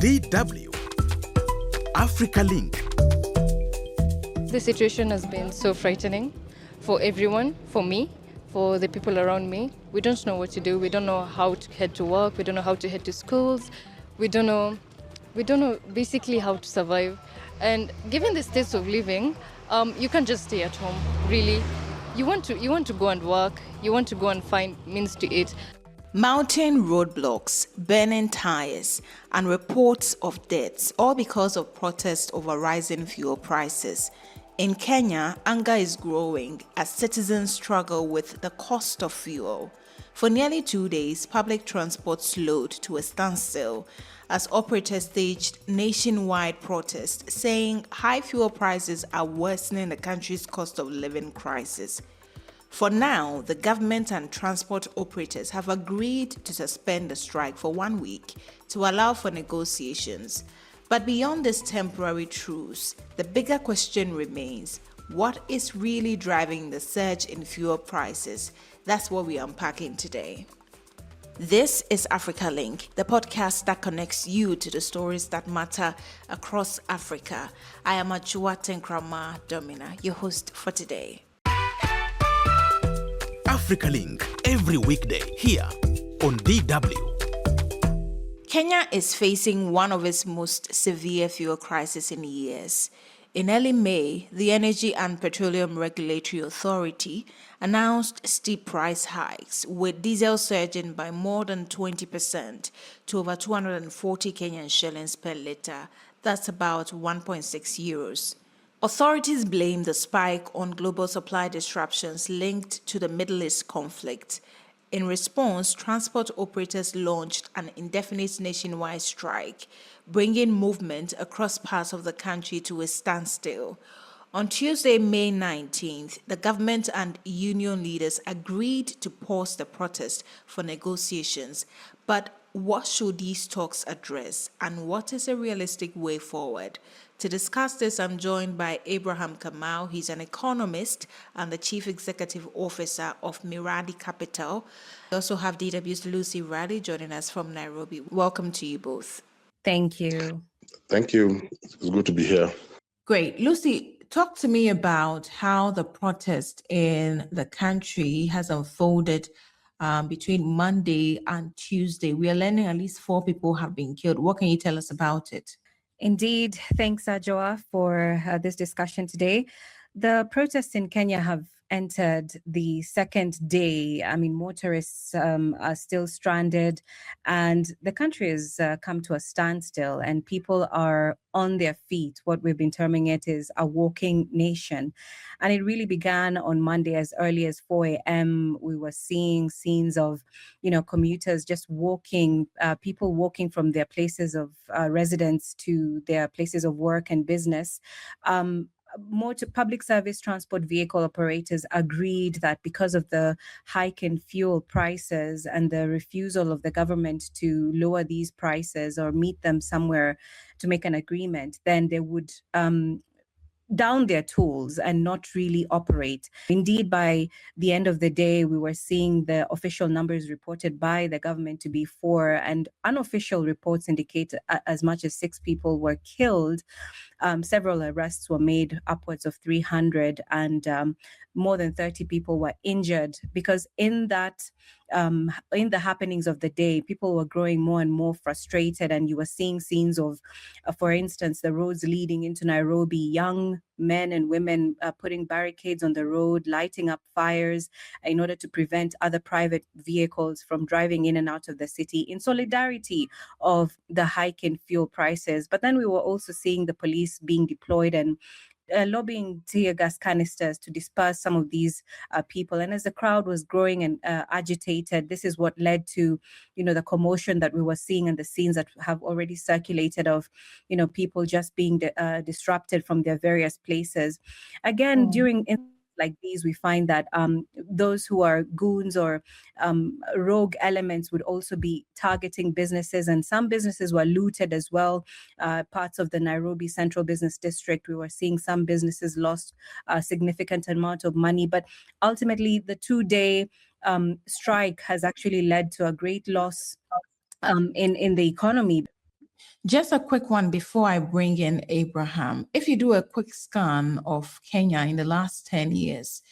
DW Africa Link. The situation has been so frightening for everyone, for me, for the people around me. We don't know what to do. We don't know how to head to work. We don't know how to head to schools. We don't know basically how to survive. And given the states of living, you can't just stay at home, really. You want to go and work. You want to go and find means to eat. Mountain roadblocks, burning tires, and reports of deaths, all because of protests over rising fuel prices. In Kenya, anger is growing as citizens struggle with the cost of fuel. For nearly 2 days, public transport slowed to a standstill as operators staged nationwide protests, saying high fuel prices are worsening the country's cost of living crisis. For now, the government and transport operators have agreed to suspend the strike for 1 week to allow for negotiations. But beyond this temporary truce, the bigger question remains: what is really driving the surge in fuel prices? That's what we're unpacking today. This is Africa Link, the podcast that connects you to the stories that matter across Africa. I am Achua Tenkrama Domina, your host for today. Africa Link, every weekday here on DW. Kenya is facing one of its most severe fuel crises in years. In early May, the Energy and Petroleum Regulatory Authority announced steep price hikes, with diesel surging by more than 20% to over 240 Kenyan shillings per litre. That's about 1.6 euros. Authorities blame the spike on global supply disruptions linked to the Middle East conflict. In response, transport operators launched an indefinite nationwide strike, bringing movement across parts of the country to a standstill. On Tuesday, May 19th, the government and union leaders agreed to pause the protest for negotiations. But what should these talks address, and what is a realistic way forward? To discuss this, I'm joined by Abraham Kamau. He's an economist and the Chief Executive Officer of Miradi Capital. We also have DW's Lucy Riley joining us from Nairobi. Welcome to you both. Thank you. Thank you. It's good to be here. Great. Lucy, talk to me about how the protest in the country has unfolded between Monday and Tuesday. We are learning at least 4 people have been killed. What can you tell us about it? Indeed. Thanks, Ajwa, for this discussion today. The protests in Kenya have entered the second day. I mean, motorists are still stranded, and the country has come to a standstill, and people are on their feet. What we've been terming it is a walking nation. And it really began on Monday as early as 4 a.m. We were seeing scenes of, commuters just walking, people walking from their places of residence to their places of work and business. More to public service transport vehicle operators agreed that because of the hike in fuel prices and the refusal of the government to lower these prices or meet them somewhere to make an agreement, then they would down their tools and not really operate. Indeed, by the end of the day, we were seeing the official numbers reported by the government to be 4, and unofficial reports indicate as much as 6 people were killed. Several arrests were made, upwards of 300, and more than 30 people were injured, because in the happenings of the day, people were growing more and more frustrated, and you were seeing scenes of, for instance, the roads leading into Nairobi, young men and women putting barricades on the road, lighting up fires in order to prevent other private vehicles from driving in and out of the city in solidarity of the hike in fuel prices. But then we were also seeing the police being deployed and lobbying tear gas canisters to disperse some of these people. And as the crowd was growing and agitated, this is what led to, the commotion that we were seeing and the scenes that have already circulated of, people just being disrupted from their various places. Again, during like these, we find that those who are goons or rogue elements would also be targeting businesses, and some businesses were looted as well. Parts of the Nairobi Central Business District, we were seeing some businesses lost a significant amount of money. But ultimately, the 2-day strike has actually led to a great loss in the economy. Just a quick one before I bring in Abraham. If you do a quick scan of Kenya in the last 10 years,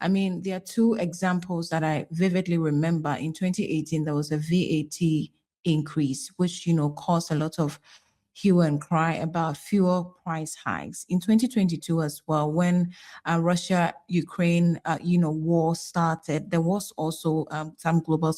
I mean, there are two examples that I vividly remember. In 2018, there was a VAT increase, which, caused a lot of hue and cry about fuel price hikes. In 2022 as well, when Russia-Ukraine, war started, there was also some global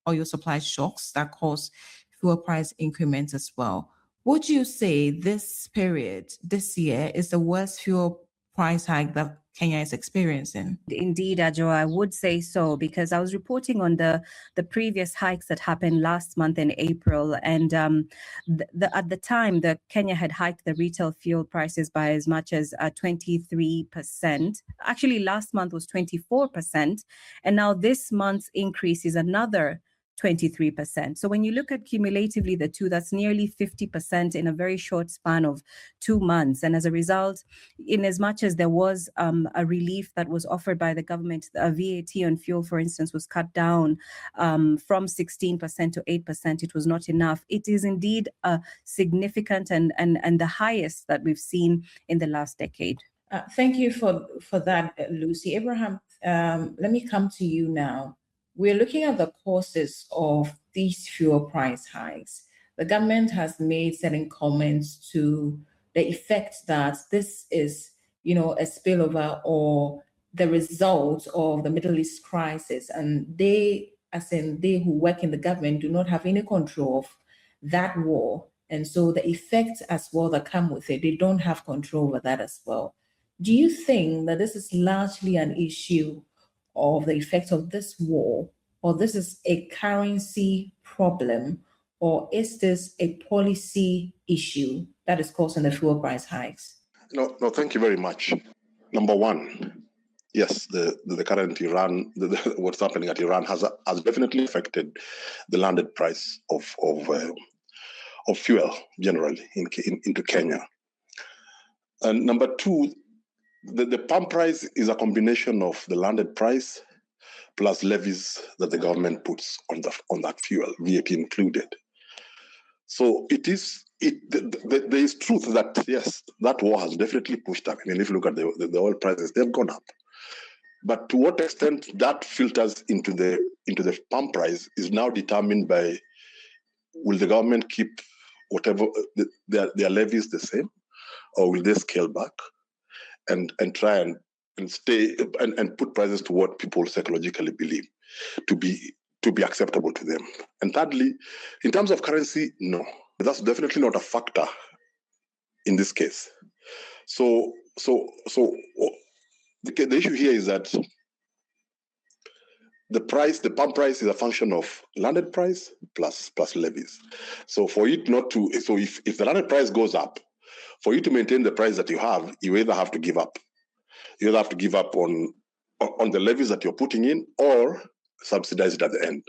oil supply shocks that caused fuel price increments as well. Would you say this period, this year, is the worst fuel price hike that Kenya is experiencing? Indeed, Ajo, I would say so, because I was reporting on the previous hikes that happened last month in April, and at the time, the Kenya had hiked the retail fuel prices by as much as 23%. Actually, last month was 24%, and now this month's increase is another 23%. So when you look at cumulatively the two, that's nearly 50% in a very short span of 2 months. And as a result, in as much as there was a relief that was offered by the government, VAT on fuel, for instance, was cut down from 16% to 8%. It was not enough. It is indeed significant and the highest that we've seen in the last decade. Thank you for that, Lucy. Abraham, let me come to you now. We're looking at the causes of these fuel price hikes. The government has made certain comments to the effect that this is, a spillover or the result of the Middle East crisis. And they, as in they who work in the government, do not have any control of that war. And so the effects as well that come with it, they don't have control over that as well. Do you think that this is largely an issue of the effects of this war, or this is a currency problem, or is this a policy issue that is causing the fuel price hikes? No, thank you very much. Number one, yes, the current Iran, what's happening at Iran has definitely affected the landed price of fuel generally into Kenya. And number two, the pump price is a combination of the landed price plus levies that the government puts on that fuel, VAT included. So there is truth that yes, that war has definitely pushed up. I mean, if you look at the oil prices, they've gone up. But to what extent that filters into the pump price is now determined by, will the government keep whatever their levies the same, or will they scale back and try and stay and put prices to what people psychologically believe to be acceptable to them? And thirdly, in terms of currency, no, that's definitely not a factor in this case. So the issue here is that the pump price is a function of landed price plus levies. So for it not to, so if the landed price goes up, for you to maintain the price that you have, you either have to give up. You either have to give up on the levies that you're putting in, or subsidize it at the end.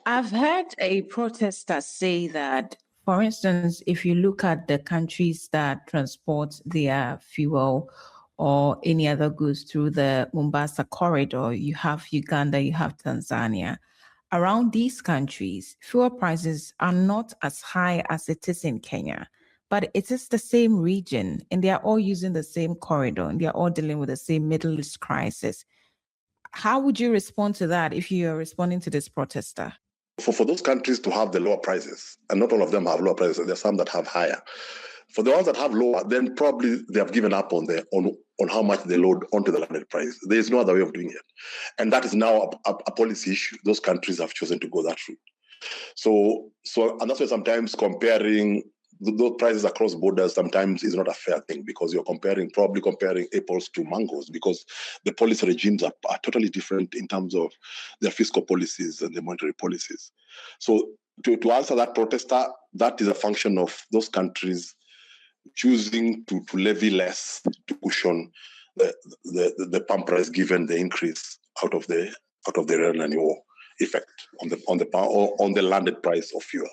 I've heard a protester say that, for instance, if you look at the countries that transport their fuel or any other goods through the Mombasa corridor, you have Uganda, you have Tanzania. Around these countries, fuel prices are not as high as it is in Kenya, but it is the same region and they are all using the same corridor and they are all dealing with the same Middle East crisis. How would you respond to that if you are responding to this protester? For those countries to have the lower prices, and not all of them have lower prices, there are some that have higher. For the ones that have lower, then probably they have given up on how much they load onto the landed price. There is no other way of doing it. And that is now a policy issue. Those countries have chosen to go that route. So and that's why sometimes comparing those prices across borders sometimes is not a fair thing, because you're probably comparing apples to mangoes, because the policy regimes are totally different in terms of their fiscal policies and the monetary policies. So to answer that protester, that is a function of those countries choosing to levy less to cushion the pump price, given the increase out of the Iran war effect on the landed price of fuel.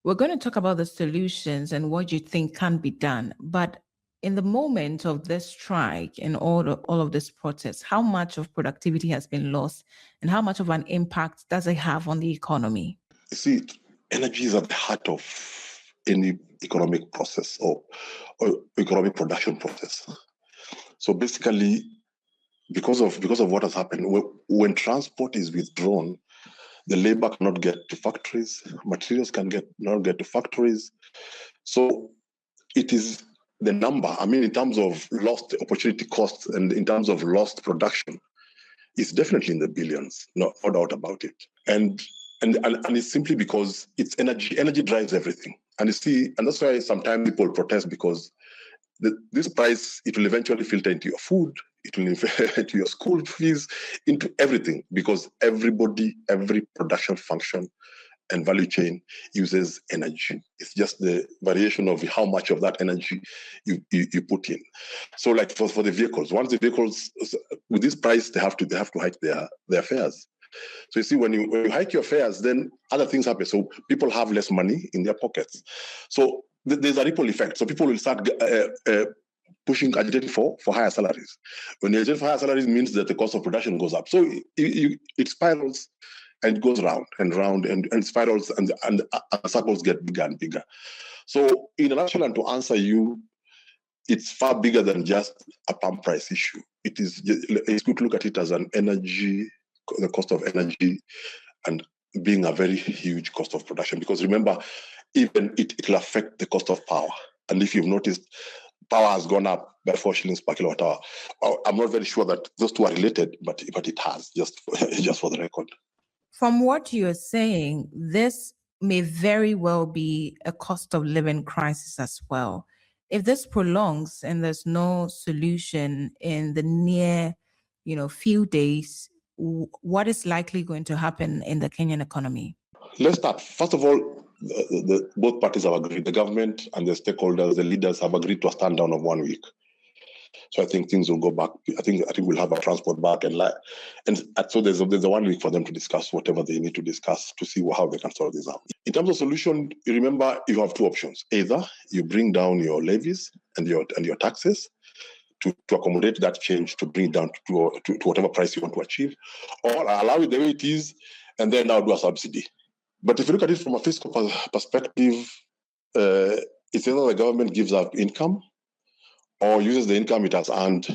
We're going to talk about the solutions and what you think can be done. But in the moment of this strike and all of this protest, how much of productivity has been lost and how much of an impact does it have on the economy? You see, energy is at the heart of any economic process or economic production process. So basically, because of what has happened, when transport is withdrawn, the labor cannot get to factories, materials not get to factories. So it is the number, in terms of lost opportunity costs and in terms of lost production, it's definitely in the billions, no doubt about it. And it's simply because it's energy. Energy drives everything. And you see, and that's why sometimes people protest, because this price, it will eventually filter into your food, it will into your school fees, into everything, because every production function and value chain uses energy. It's just the variation of how much of that energy you put in. So like for the vehicles, once the vehicles, with this price, they have to hike their fares. So you see, when you hike your fares, then other things happen. So people have less money in their pockets. So there's a ripple effect. So people will start agitating for higher salaries. When you agitate for higher salaries, means that the cost of production goes up. So it spirals and goes round and round and spirals, and circles get bigger and bigger. So in a nutshell, and to answer you, it's far bigger than just a pump price issue. It's good to look at it as an energy, the cost of energy, and being a very huge cost of production. Because remember, even it will affect the cost of power. And if you've noticed, power has gone up by 4 shillings per kilowatt hour. I'm not very sure that those two are related, but it has, just for the record. From what you're saying, this may very well be a cost of living crisis as well. If this prolongs and there's no solution in the near, few days, what is likely going to happen in the Kenyan economy? Let's start. First of all, both parties have agreed. The government and the stakeholders, the leaders, have agreed to a stand down of 1 week. So I think things will go back. I think we'll have our transport back, and so there's a 1 week for them to discuss whatever they need to discuss to see how they can sort this out. In terms of solution, remember, you have two options. Either you bring down your levies and your taxes to accommodate that change, to bring it down to whatever price you want to achieve, or allow it the way it is, and then now do a subsidy. But if you look at it from a fiscal perspective, it's either the government gives up income or uses the income it has earned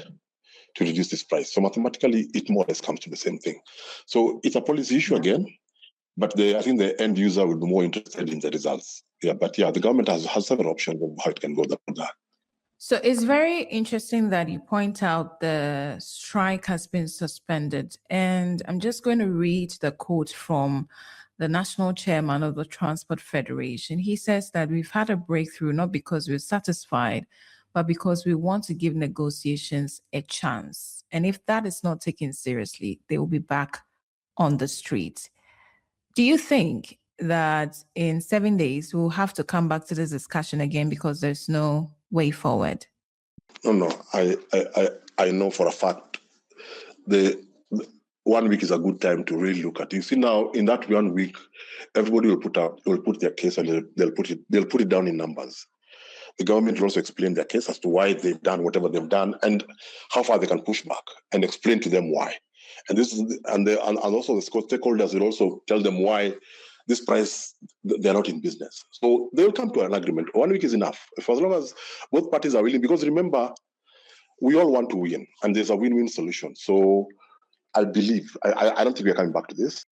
to reduce this price. So mathematically, it more or less comes to the same thing. So it's a policy issue again, but I think the end user will be more interested in the results. The government has several options of how it can go that. So it's very interesting that you point out the strike has been suspended. And I'm just going to read the quote from the national chairman of the Transport Federation. He says that we've had a breakthrough, not because we're satisfied, but because we want to give negotiations a chance. And if that is not taken seriously, they will be back on the street. Do you think that in 7 days, we'll have to come back to this discussion again because there's no way forward? No. I know for a fact the 1 week is a good time to really look at it. You see, now in that 1 week, everybody will put their case and they'll put it down in numbers. The government will also explain their case as to why they've done whatever they've done and how far they can push back, and explain to them why. And also the stakeholders will also tell them why this price, they're not in business. So they will come to an agreement. 1 week is enough, for as long as both parties are willing, because remember, we all want to win, and there's a win-win solution. So I believe, I don't think we're coming back to this.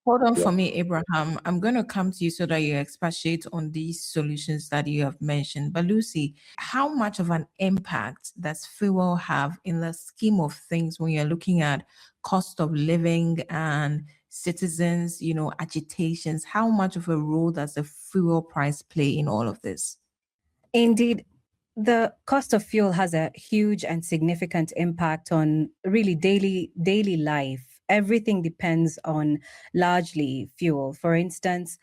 Hold on for me, Abraham. I'm going to come to you so that you expatiate on these solutions that you have mentioned. But Lucy, how much of an impact does fuel have in the scheme of things when you're looking at cost of living and citizens, agitations? How much of a role does the fuel price play in all of this? Indeed, the cost of fuel has a huge and significant impact on really daily life. Everything depends on largely fuel. For instance,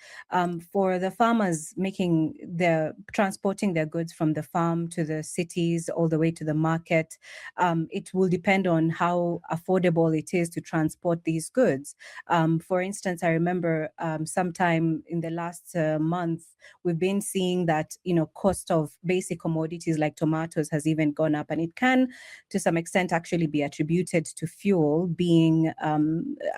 for the farmers transporting their goods from the farm to the cities all the way to the market, it will depend on how affordable it is to transport these goods. For instance, I remember sometime in the last month, we've been seeing that, cost of basic commodities like tomatoes has even gone up, and it can, to some extent, actually be attributed to fuel being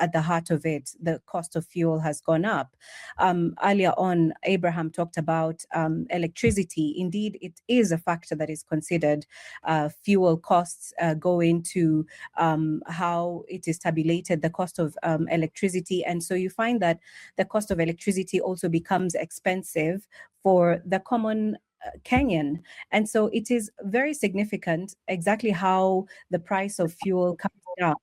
at the heart of it. The cost of fuel has gone up. Earlier on, Abraham talked about electricity. Indeed, it is a factor that is considered. Fuel costs go into how it is tabulated, the cost of electricity. And so you find that the cost of electricity also becomes expensive for the common Kenyan. And so it is very significant exactly how the price of fuel comes down.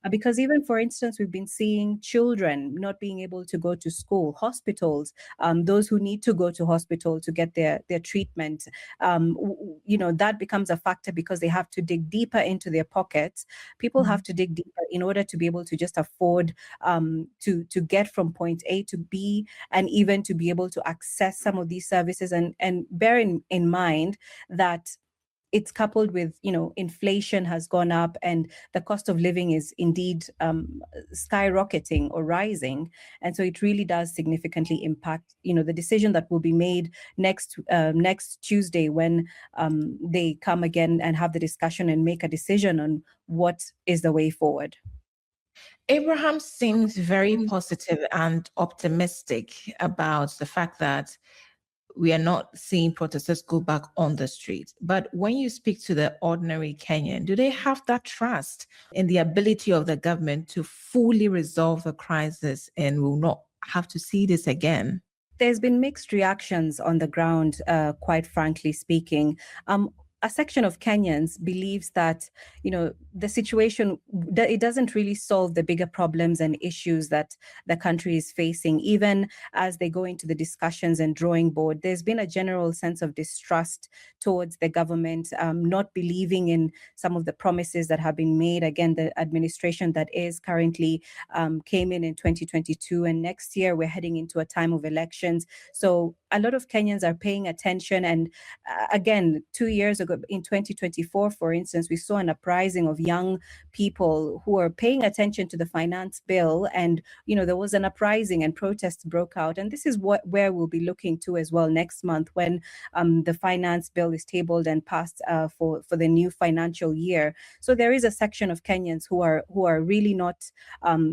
Because even, for instance, we've been seeing children not being able to go to school, hospitals, those who need to go to hospital to get their treatment. That becomes a factor because they have to dig deeper into their pockets. People have to dig deeper in order to be able to just afford to get from point A to B, and even to be able to access some of these services. And bear in mind that it's coupled with, inflation has gone up and the cost of living is indeed skyrocketing or rising. And so it really does significantly impact, the decision that will be made next Tuesday when they come again and have the discussion and make a decision on what is the way forward. Abraham seems very positive and optimistic about the fact that we are not seeing protesters go back on the street. But when you speak to the ordinary Kenyan, do they have that trust in the ability of the government to fully resolve the crisis and will not have to see this again? There's been mixed reactions on the ground, quite frankly speaking. A section of Kenyans believes that, the situation, it doesn't really solve the bigger problems and issues that the country is facing. Even as they go into the discussions and drawing board, there's been a general sense of distrust towards the government, not believing in some of the promises that have been made. Again, the administration that is currently came in 2022, and next year we're heading into a time of elections. So a lot of Kenyans are paying attention. And again, 2 years ago, in 2024, for instance, we saw an uprising of young people who are paying attention to the finance bill, and there was an uprising and protests broke out. And this is where we'll be looking to as well next month when the finance bill is tabled and passed for the new financial year. So there is a section of Kenyans who are really not.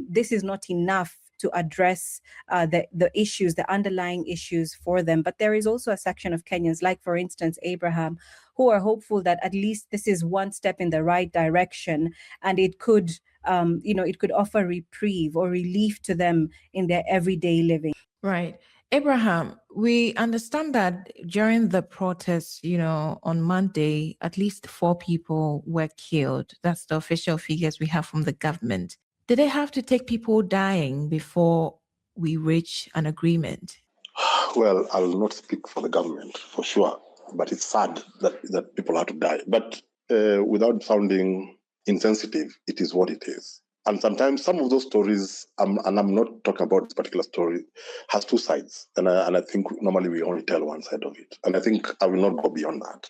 This is not enough to address the issues, the underlying issues for them. But there is also a section of Kenyans, like, for instance, Abraham, who are hopeful that at least this is one step in the right direction, and it could, it could offer reprieve or relief to them in their everyday living. Right. Abraham, we understand that during the protests, on Monday, at least 4 people were killed. That's the official figures we have from the government. Did they have to take people dying before we reach an agreement? Well, I will not speak for the government, for sure, but it's sad that people have to die. But without sounding insensitive, it is what it is. And sometimes some of those stories, and I'm not talking about this particular story, has 2 sides. And I think normally we only tell one side of it. And I think I will not go beyond that.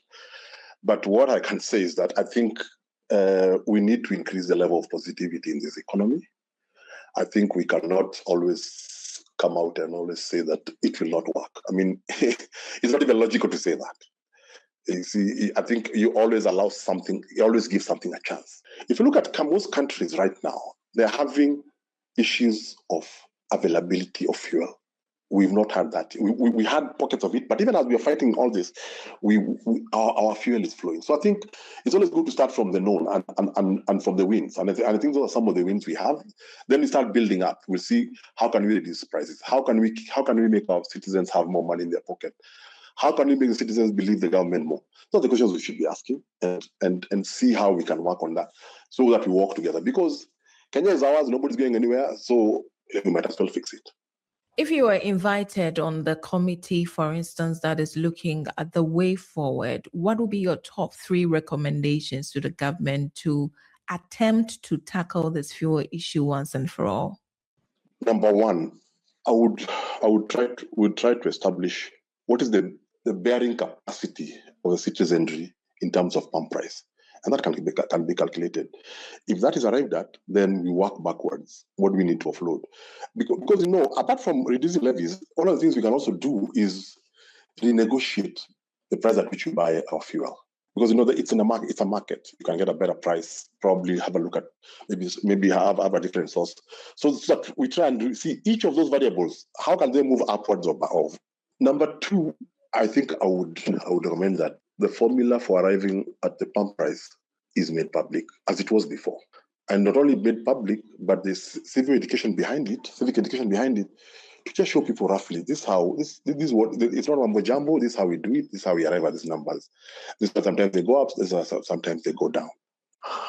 But what I can say is that I think we need to increase the level of positivity in this economy. I think we cannot always come out and always say that it will not work. I mean, it's not even logical to say that. You see, I think you always allow something, you always give something a chance. If you look at most countries right now, they're having issues of availability of fuel. We've not had that. We had pockets of it, but even as we are fighting all this, our fuel is flowing. So I think it's always good to start from the known and from the wins. And I think those are some of the wins we have. Then we start building up. We'll see how can we reduce prices. How can we make our citizens have more money in their pocket? How can we make the citizens believe the government more? Those are the questions we should be asking, and see how we can work on that so that we work together. Because Kenya is ours, nobody's going anywhere, so we might as well fix it. If you were invited on the committee, for instance, that is looking at the way forward, what would be your top 3 recommendations to the government to attempt to tackle this fuel issue once and for all? Number 1, I would try to establish what is the bearing capacity of the citizenry in terms of pump price. And that can be calculated. If that is arrived at, then we work backwards. What do we need to offload? Because apart from reducing levies, one of the things we can also do is renegotiate the price at which we buy our fuel. because you know that it's in a market. It's a market. You can get a better price. Probably have a look at maybe have a different source. So that we try and see each of those variables. How can they move upwards or off? Number two, I think I would recommend that the formula for arriving at the pump price is made public as it was before, and not only made public, but there's civic education behind it. To just show people roughly this is what it's not a jumbo. This is how we do it. This is how we arrive at these numbers. Sometimes they go up. Sometimes they go down.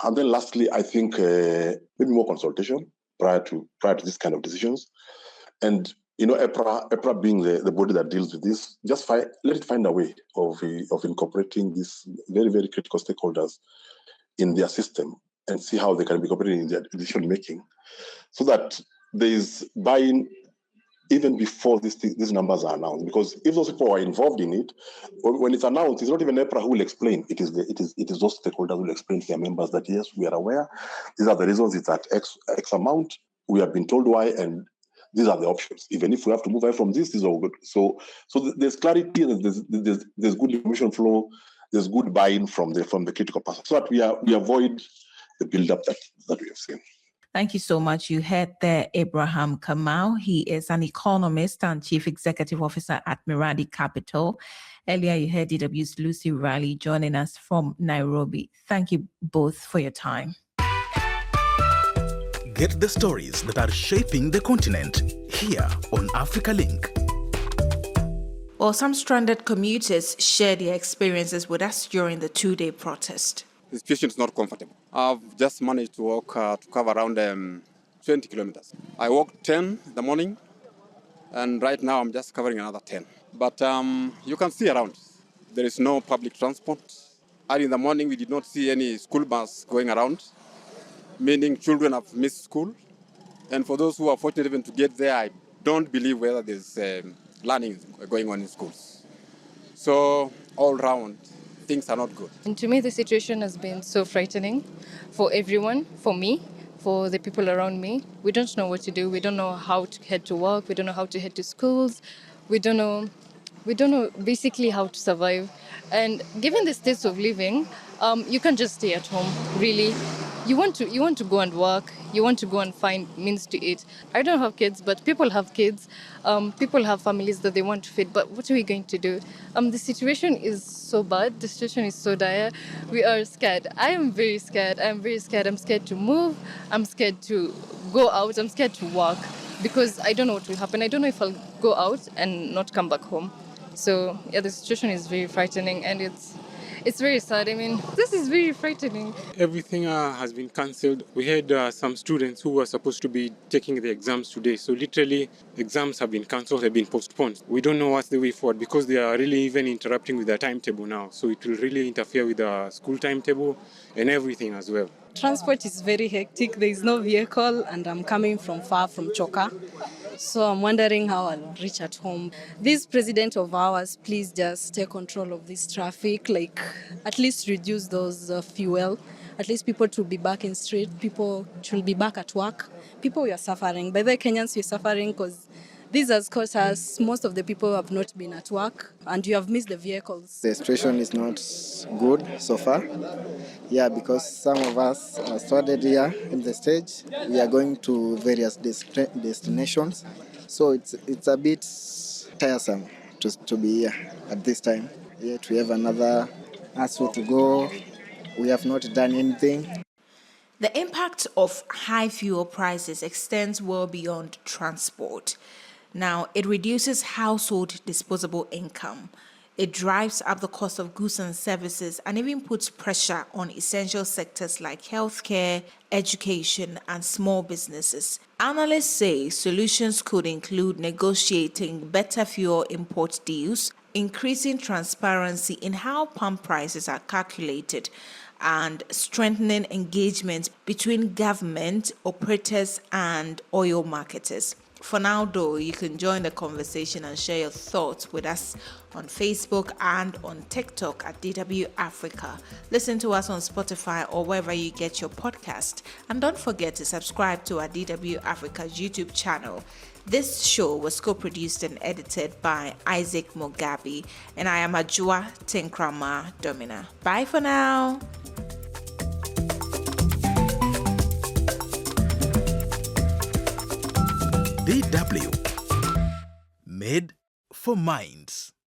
And then lastly, I think maybe more consultation prior to this kind of decisions. And you know, EPRA being the body that deals with this, just let it find a way of incorporating these very, very critical stakeholders in their system and see how they can be incorporated in their decision making, so that there is buy-in even before these numbers are announced. Because if those people are involved in it, when it's announced, it's not even EPRA who will explain. It is those stakeholders who will explain to their members that yes, we are aware. These are the reasons. It's at X amount. We have been told why, and these are the options. Even if we have to move away from this is all good. So there's clarity, and there's good information flow. There's good buy-in from the critical person, so that we avoid the build-up that we have seen. Thank you so much. You heard there Abraham Kamau. He is an economist and chief executive officer at Miradi Capital. Earlier, you heard DW's Lucy Riley joining us from Nairobi. Thank you both for your time. Get the stories that are shaping the continent here on Africa Link. Well, some stranded commuters shared their experiences with us during the 2-day protest. The situation is not comfortable. I've just managed to walk to cover around 20 kilometers. I walked 10 in the morning, and right now I'm just covering another 10. But you can see around, there is no public transport. Early in the morning, we did not see any school bus going around, meaning children have missed school. And for those who are fortunate even to get there, I don't believe whether there's learning going on in schools. So all round, things are not good. And to me, the situation has been so frightening for everyone, for me, for the people around me. We don't know what to do. We don't know how to head to work. We don't know how to head to schools. We don't know basically how to survive. And given the state of living, you can't just stay at home, really. You want to go and work. You want to go and find means to eat. I don't have kids, but people have kids. People have families that they want to feed. But what are we going to do? The situation is so bad. The situation is so dire. We are scared. I am very scared. I'm scared to move. I'm scared to go out. I'm scared to walk because I don't know what will happen. I don't know if I'll go out and not come back home. So yeah, the situation is very frightening, and it's very sad. I mean, this is very frightening. Everything has been cancelled. We had some students who were supposed to be taking the exams today. So literally, exams have been cancelled, have been postponed. We don't know what's the way forward because they are really even interrupting with their timetable now. So it will really interfere with the school timetable and everything as well. Transport is very hectic. There is no vehicle, and I'm coming from far from Choka. So I'm wondering how I'll reach at home. This president of ours, please just take control of this traffic, like at least reduce those fuel. At least people to be back in street, people should be back at work. People, we are suffering. By the way, Kenyans, we're suffering because this has caused us, most of the people have not been at work and you have missed the vehicles. The situation is not good so far. Yeah, because some of us are started here in the stage. We are going to various destinations. So it's a bit tiresome to be here at this time. Yet we have another hassle to go. We have not done anything. The impact of high fuel prices extends well beyond transport. Now, it reduces household disposable income. It drives up the cost of goods and services and even puts pressure on essential sectors like healthcare, education, and small businesses. Analysts say solutions could include negotiating better fuel import deals, increasing transparency in how pump prices are calculated, and strengthening engagement between government, operators, and oil marketers. For now, though, you can join the conversation and share your thoughts with us on Facebook and on TikTok at DW Africa. Listen to us on Spotify or wherever you get your podcast. And don't forget to subscribe to our DW Africa's YouTube channel. This show was co-produced and edited by Isaac Mugabe, and I am Ajua Tenkrama Domina. Bye for now. DW. Made for minds.